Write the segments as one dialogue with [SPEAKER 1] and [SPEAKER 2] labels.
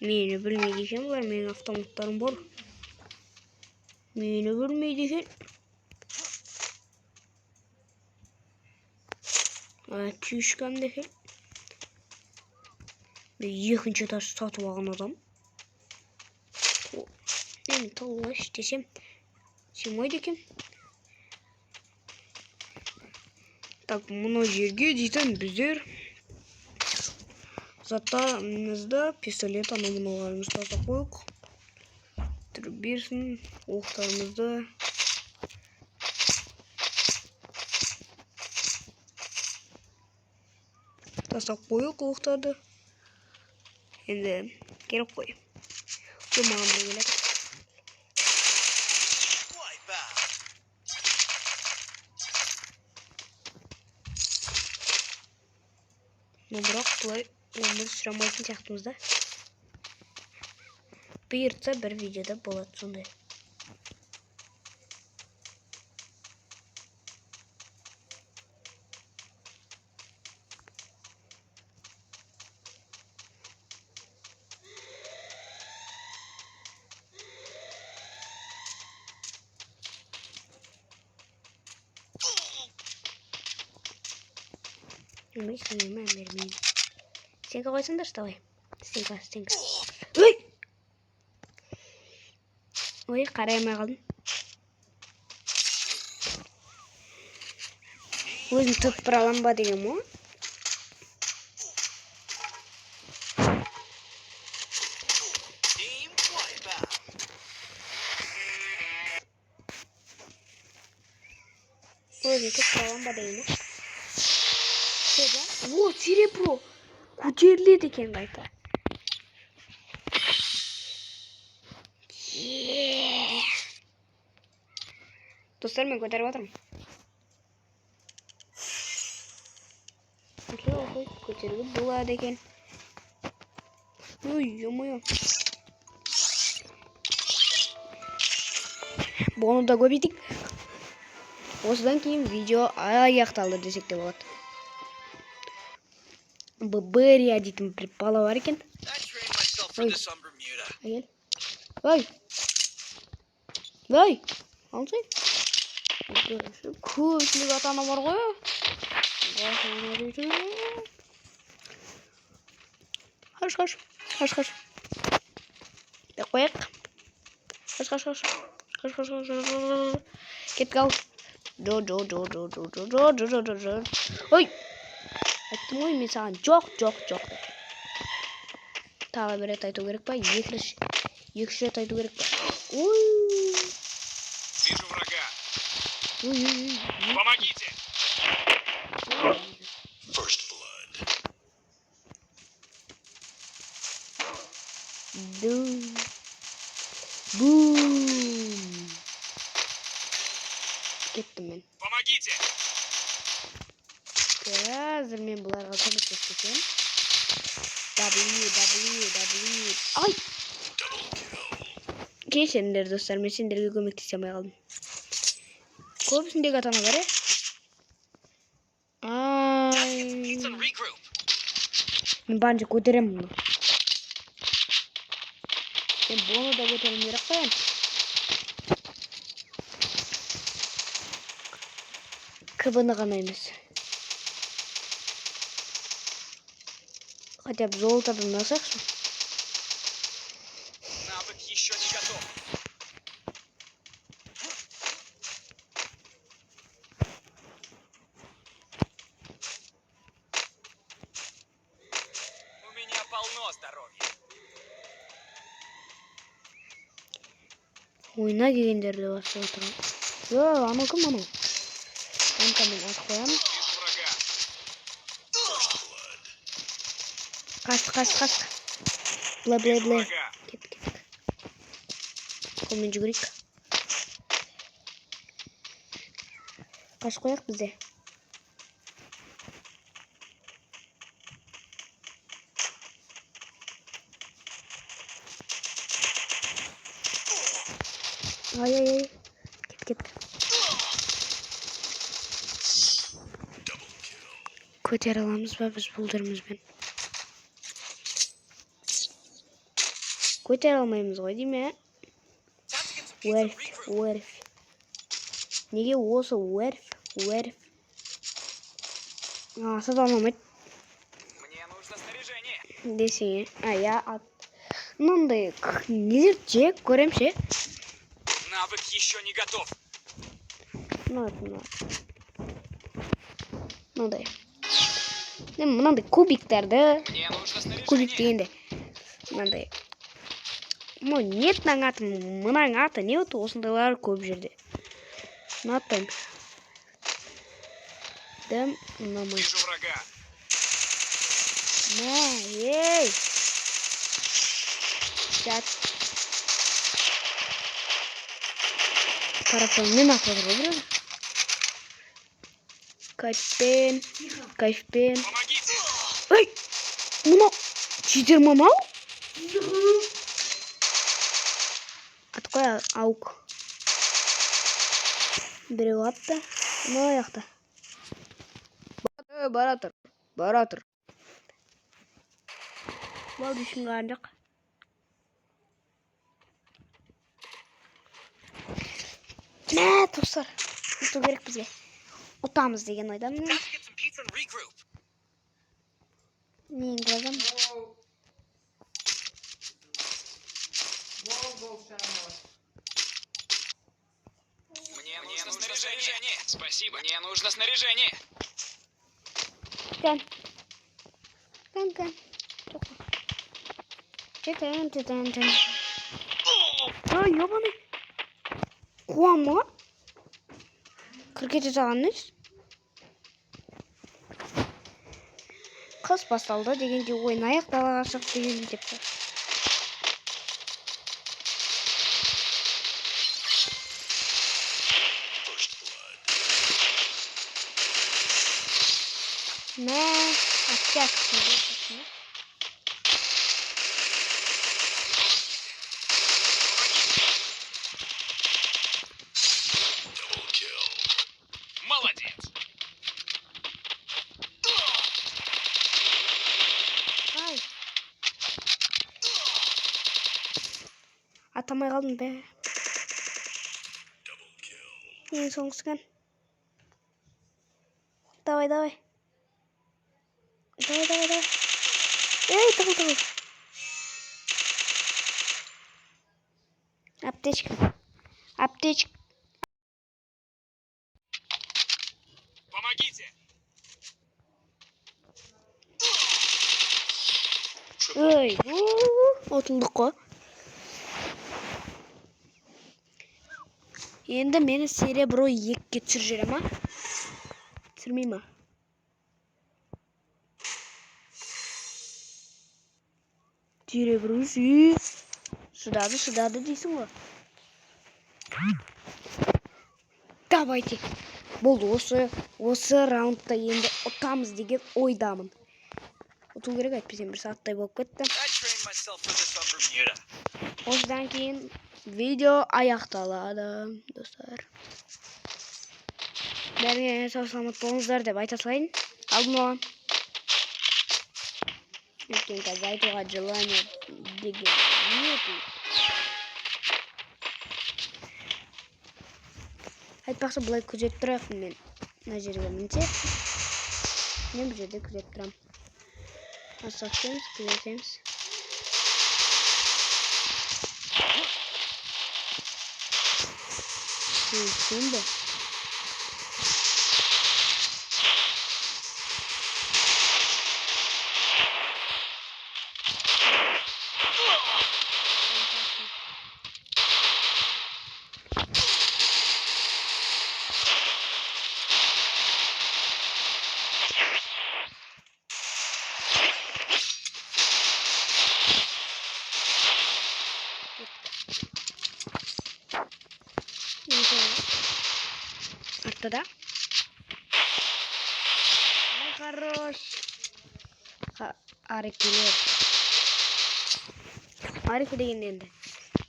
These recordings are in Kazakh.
[SPEAKER 1] Meni bilmeydi ekan bular, mening avtomatlarim bor. Meni bilmeydi ekan. Tüyüşkan ekan. Bir ekінші taş satып algan adam. Meni talaş desem сыймайды ekan. Так, мына жерге дейтін біздер заттарымызды пистолет анау-мынауларымызды тастап қойық. Тұрып берсін, оқтарымызды. Тастап қойық оқтарды. Енді керек қой. Бұл маған бір келек. Но бірақ бұлай өмір сұрамайтын сияқтымызда. Бұйыртса бір видеода болады сондай. Сен қалайсыңдар, вставай. Стенка. Ой, қараймай қалдым. Өзім тұтып бір алам ба деген мо? Өзім тұтып бір алам ба деген мо? О, серебро! Көтеріледі екен қайта. Достар, мен көтеріп жатырмын. Көтеруге болады екен. Ой, ё-моё. Бұны да көбейтейік. Осыдан кейін видео аяқталды десек те болады. Берия дейтін бір бала бар екен. Ой, алсай. Көпшілік ата-ана бар ғой. Қаш. Қояқ. Қаш. Кет қал. Ой. Айттым ғой, мен саған жоқ. Тағы бір рет айту керек па? Екі рет айту керек па? Ой.
[SPEAKER 2] Вижу врага. Помогите. First blood.
[SPEAKER 1] Бум. Кеттім мен.
[SPEAKER 2] Помогите.
[SPEAKER 1] Қазір мен бұларға көмектесем. W. Ай! Кешіріңдер достар, мен сендерге көмектесе алмай қалдым. Көбісіндегі ата-ана бар, мен бәрінше көтеремін мұны. Мен бұны да көтерем керек қоям. КБ-ны ғана емес. Хотя бы золотодан насақшы.
[SPEAKER 2] Навык еще не готов. У меня полно здоровья.
[SPEAKER 1] Ойна дегендерді бастап отырмын. Анау кім анау? Мен атып қоямын. Қаш. Блэ. Кет. Қолмен жүгірейік. Қаш қояқ бізде. Ай. Кет. Көтере аламыз ба біз бұлдарымызбен? көтере алмаймыз ғой дейме?
[SPEAKER 2] Time to get some pizza and regroup.
[SPEAKER 1] Уэрф. Неге осы уэрф? Сата алмайды.
[SPEAKER 2] Мне нужно снаряжение.
[SPEAKER 1] Десең, мынандай нелер жек көрем ше.
[SPEAKER 2] Навык еще не готов.
[SPEAKER 1] Мынандай кубиктерді.
[SPEAKER 2] Мне нужно снаряжение.
[SPEAKER 1] Кубик дегенде. Мынандай. Неттің аты, мынаң аты не өті осындайлар көп жерде. Ұнатпаймын. Дәм ұнамайды.
[SPEAKER 2] Вижу врага.
[SPEAKER 1] Ей! Жат. Тарапанмен атады ғой біреу. Кайфпен.
[SPEAKER 2] Помогите.
[SPEAKER 1] Ай! Мынау читер мамау? Атқой аук. Біреу атты. Мынау аяқта. Бара тұр. Бұл düşün ғарындық. Достар. Ұту керек бізге. Ұтамыз деген ойдамын.
[SPEAKER 2] Time to get some pizza and regroup.
[SPEAKER 1] Мен жазам.
[SPEAKER 2] Мне нужно снаряжение. Спасибо. Мне нужно снаряжение.
[SPEAKER 1] Кән. Ой, ебаный. Қуама. Кіргете жағаныз. Қыс басталды дегенде ойнайық далаға шығып деген депті. Оттяк.
[SPEAKER 2] Молодец.
[SPEAKER 1] Ай. Атамай қалдым бе. Ең соңғысыған. Давай. Эй, тығыл. Аптечка.
[SPEAKER 2] Помогите.
[SPEAKER 1] Ой, отылдық қой. Енді мені серебро 2-ке түсіржере ма? Түсірмей ма? Серебро шыдады дейсің ғой. Давайте. Бұл осы раундта енді ұтамыз деген ойдамын. Ұту керек әйтпесем бір сааттай болып кетті. Осыдан кейін видео аяқталады, достар. Бәріңе сау саламат болыңыздар деп айта салайын. Алдын ала. Өйткені қазір айтуға желание деген нету. Айтпақшы бұлай күзет тұрақпын мен. Мына жерге мінсе. Мен бұл жерде күзет тұрам. Асақтаймыз, күзетеміз. Сен бе? Артада. Ай, хорош. Арик келер. Арик деген енді.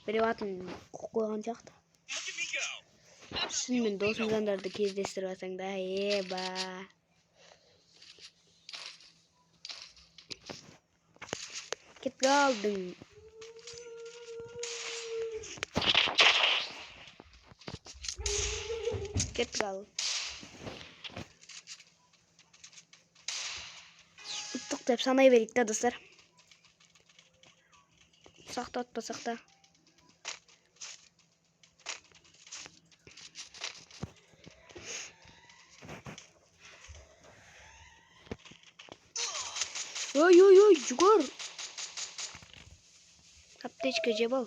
[SPEAKER 1] Біреу атын қойған сияқты. Шынымен досым жандарды кездестіріп алсаң да, еба. Кетіп қалдың. Кеттік ал. Тоқтап санай берейік та, достар. Сақтатпасақ та. Ой, жүгір. Аптечка жеп ал.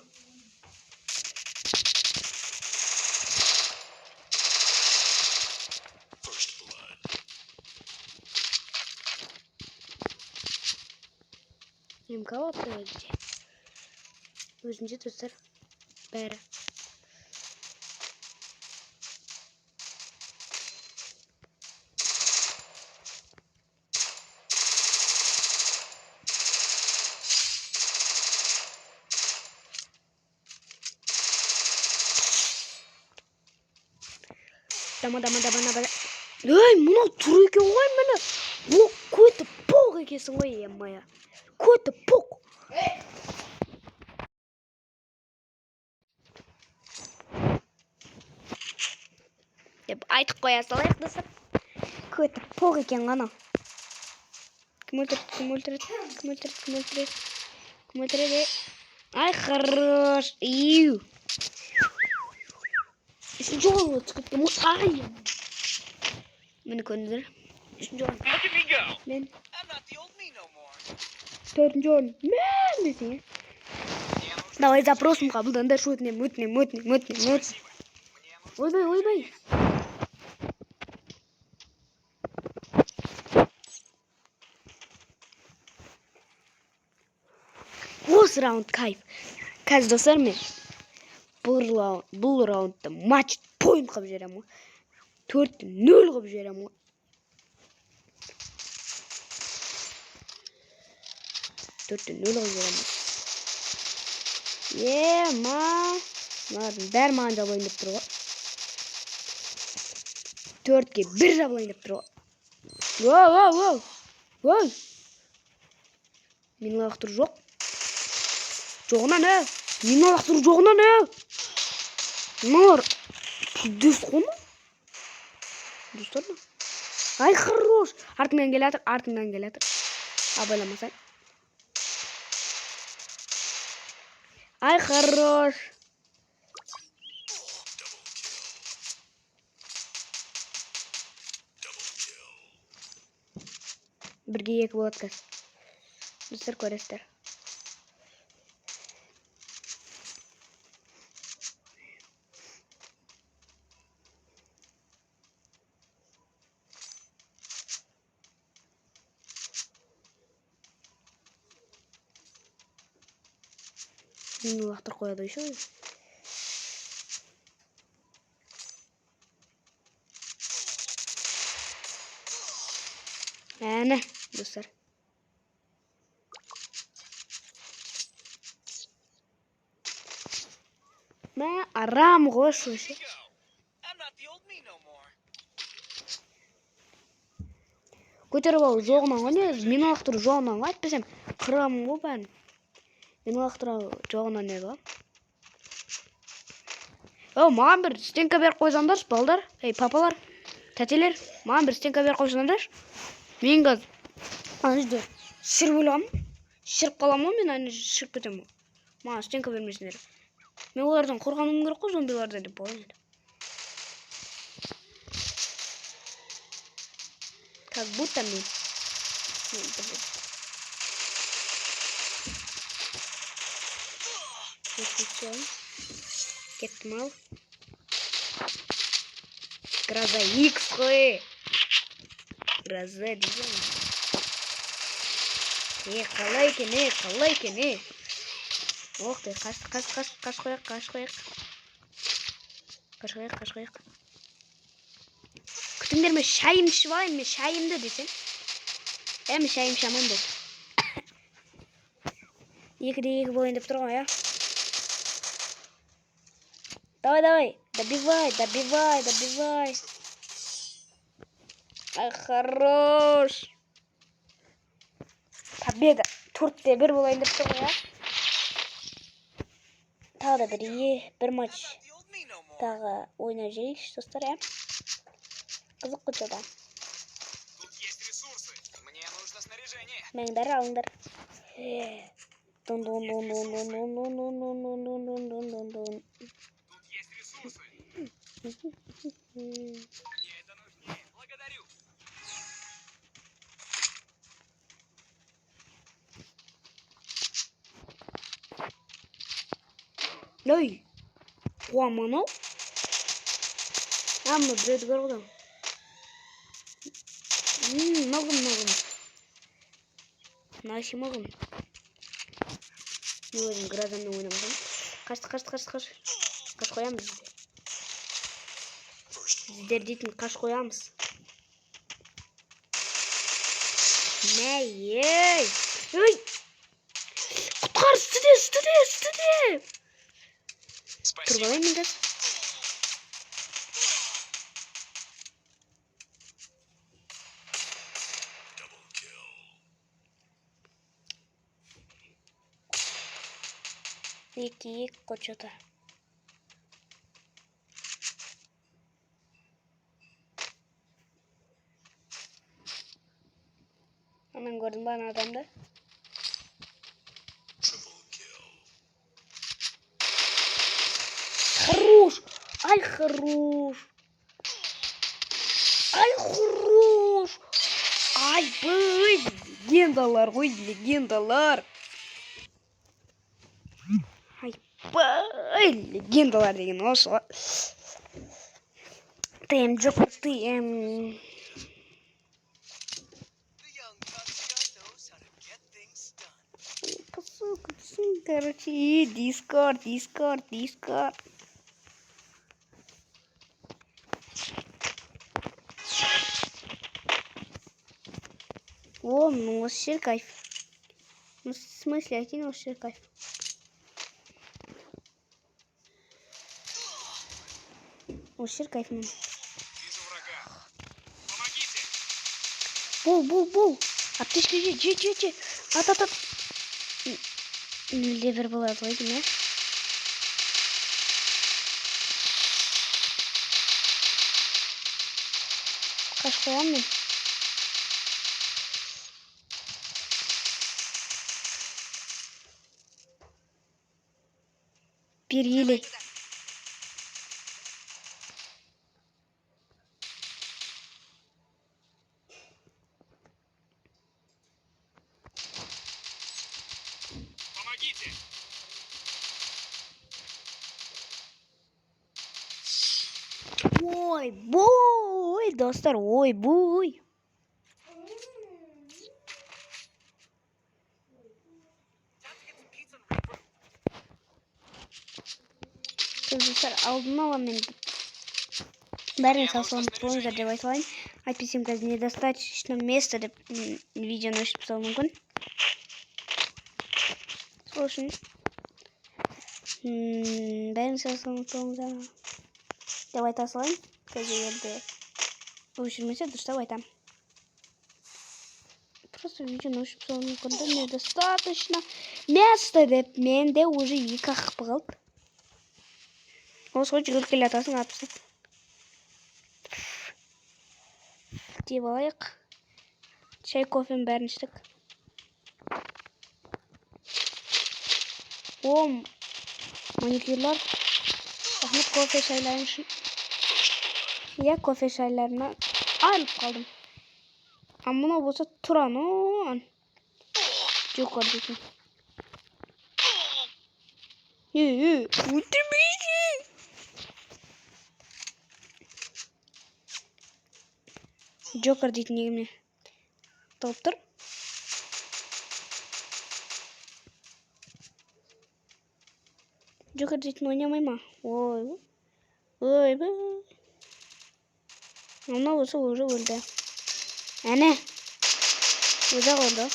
[SPEAKER 1] Емка алапты өзінше. Өзінше достар. Бәрі. Дама. Ой, мұна тұр екен ғой мені. О, көйті поқ екесің ғой, еммая. Көйті поқ. Деп айтып қоя салайық достар. Көйті поқ екен ғана. Кім өлтіреді? Ай, хорош. Иу. Үшінші орынға түсіп кеттім. Ай. Мені көрдіңіздер. Үшінші орын. Мен. Төртінші орын. Мен десең. Давай запросым қабылданды. Өтінем. Ойбай. Осы раунд кайф. Қазір достар мен бұл раундта матч пойнт қып жерем. 4-0 қып жерем. Бәр маған жабылайын деп тұр ғой. 4-1 жабылайын деп тұр ғой. Воу. Менің лақтыр жоқ. Жоғынан ә? Менің лақтыр жоғынан ә? Нар. Дүс қоны? Достар ма? Ай, хорош. Артыңнан келатыр. Абайламасай. Ай, хорош. Бірге екі болады кәс. Достар көресіздер. Мені лақтыр қояды еще. Әне, достар. Мә, арам ғой шөші. Көтеріп ал жоғынан ғой не? Мені лақтыр жоғынан ғой айтпесем. Қырам ғой бәрін. Мені лақтыр жоғынан еді ғой. Маған бір стенка беріп қойсаңдаршы, балдар. Папалар, тәтелер. Маған бір стенка беріп қойсаңдаршы. Мен қаз. Анжды шырып өліғам. Шырып қалам ғой, мен аны шырып кетем. Маған стенка бермесіндер. Мен олардан қорғаным керек қой, зомбилардан деп болайын. Как будто мен. Кеттім ал. Гроза X қой. Гроза дейсің. Қалай екен. Оқты, қаш қояқ. Күтіңдер ме шайым ішіп алайын, мен шайымды десең. Мен шайым шаман деп. 2-2 болайын деп тұрған, я. Давай. Добивай. Ай, хорош. Победа. 4-1 болайын деп тұрған, я. Тағы да бір матч тағы ойнап жейікші, достар, Қызық қочада.
[SPEAKER 2] Тут есть ресурсы. Мне нужно снаряжение.
[SPEAKER 1] Меңдер алыңдар. Дон.
[SPEAKER 2] Тут есть ресурсы. Мне это нужнее. Благодарю.
[SPEAKER 1] Лой. Қуаман ау. Амы біреуді көргідім. Мығым. Наси мығым. Не өзім гражданны ойнамадым. Қаш қоямыз. Сіздер дейтін қаш қоямыз. Ей! Құтқар, студе!
[SPEAKER 2] Спасибо.
[SPEAKER 1] Тұрбалай мен кәз. Екі қочата. Анан көрдің ба ана адамды? Хорош! Ай, хорош! Ай, бый! Легендалар ғой, легендалар! Ай, бый! Легендалар деген осы. Тем жоқ, тем... Короче, Discord. О, ну вообще кайф. Ну, в смысле, один вообще кайф. Вообще кайф.
[SPEAKER 2] Вижу врага. Помогите.
[SPEAKER 1] Бол. Аптечка же. Ат. Левер была отводить, да? Кашкаямын. Перели.
[SPEAKER 2] Помогите.
[SPEAKER 1] Ой, бой, достар, ой, бой. Достар, алдын ала мен бәрін салсалым болыңыздар деп айтылайын. Айтпесем қазір недостаточно место деп видеоны өшіп тастауым мүмкін. Сол үшін бәрін салсалым болыңыздар деп айта салайын. Қазір егерде өшірмесе дұрыстап айтам. Просто видеоны өшіп тастауым мүмкін. Недостаточно место деп менде уже екі ақпы қалды. Осы ғой жүгіріп келе атасың атпысы. Деп алайық. Шай, кофем бәрін іштік. О, маникюрлар. Рахмет кофе шайларын үшін. Иә, кофе шайларына айырылып қалдым. Мынау болса тұран. Жоқ дейтін. Өлтірмейсің! Джокер дейтін егіме тауып тұр. Джокер дейтін ойнамай ма? Ой. Мына осы уже өлді. Әне. Өзі қалды.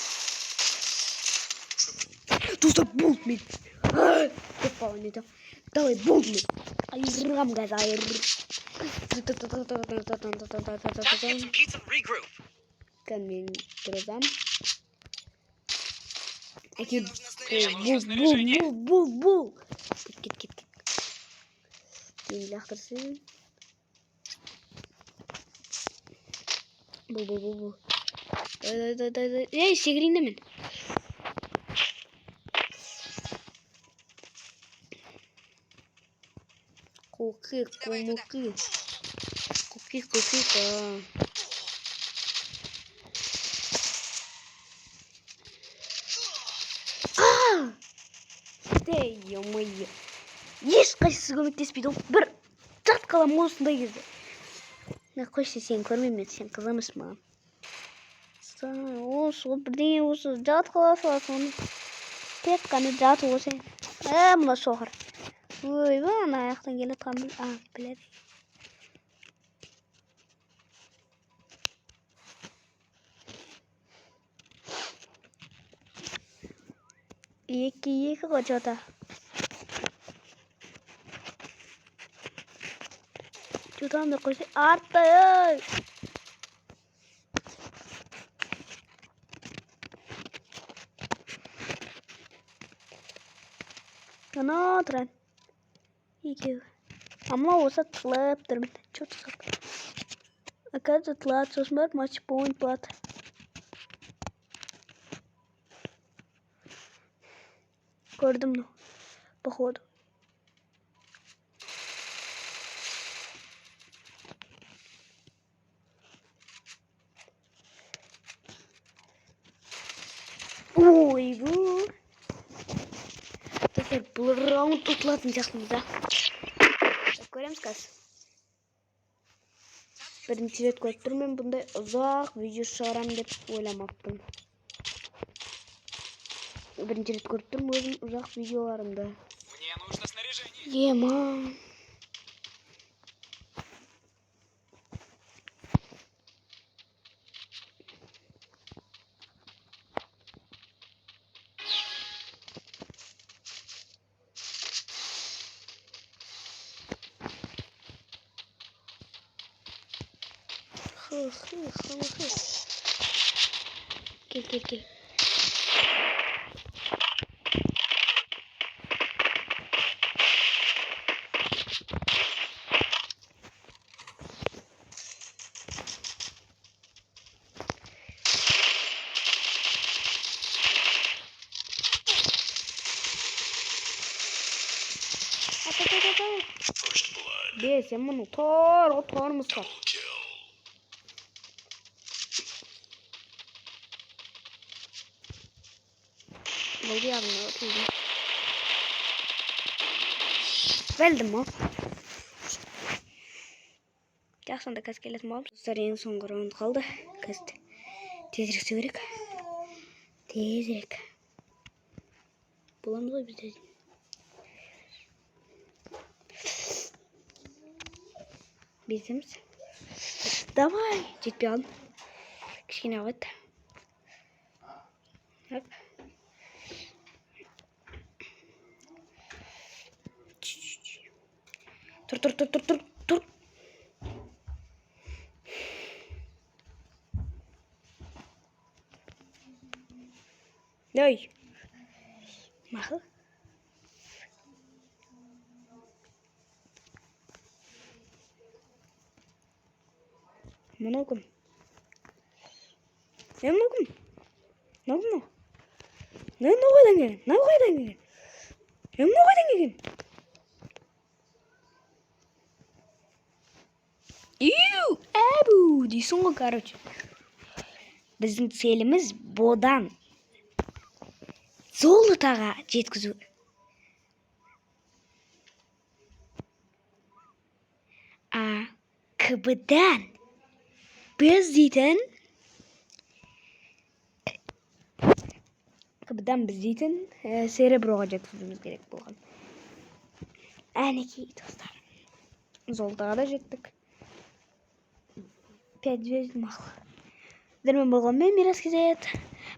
[SPEAKER 1] Достар, болт мен. Көп бауын еді. Давай, болт мен. Айырам ғаз, айыр. Камень грозам. Бул. Кит. Кейінгі лақтырсын. Бұл. Дай. Ей, секірейін мен. Коки. Ё-моё. Ешқайсысы көмектеспейді. Бір жат қаламын осындай кезде. Қойшы, сен көрмеймін, сен қыз емес маған. Осы бірдеңе осы жат қала саласың. Тек қана жат осы. Мына шоқыр. Ойбай, ана аяқтан келіп жатқан біледі. Екі қочата. Жұтамды қойсы артта, ей! Ана тұран. Екеу. Амла осы тылып тұрмын. Чё тұсақ? Оказывается, тылат, сосын бар матч-пойнт болады. Көрдім, ну, походу. Ой, бұл. Достар, бұл раунд ұтылатын жақсымызда. Көреміз қазір. Бірінші рет көріп тұрмын, бұндай ұзақ видео шығарам деп ойламаппын. Бірінші рет көріп тұрмын өзім ұзақ видеоларымды.
[SPEAKER 2] Мне нужно снаряжение.
[SPEAKER 1] Ема. Кел. Бес, я мұны торымыз қар. Болды яғына өтілді. Бәлдім ма? Жақсында кәз келетін болым. Достар, ең соңғы раунд қалды. Кәзді тезірек сөйрек. Тезірек. Боламыз ғой бізде. Безіміз. Давай! Жетпей алдым. Кішкене ағайды. Оп. Тұр. Ой. Мақыл. Мұны кім? Әбу дейсің ғой, короче. Біздің целіміз бодан золотаға жеткізу. КБ-дан біз дейтін сереброға жеткізуіміз керек болған. Әнекей, достар. Золотаға да жеттік. 5 звезд мақыл. Дәрмен болған мен Мирас кезет.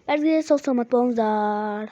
[SPEAKER 1] Бәріңізге сау саламат болыңыздар.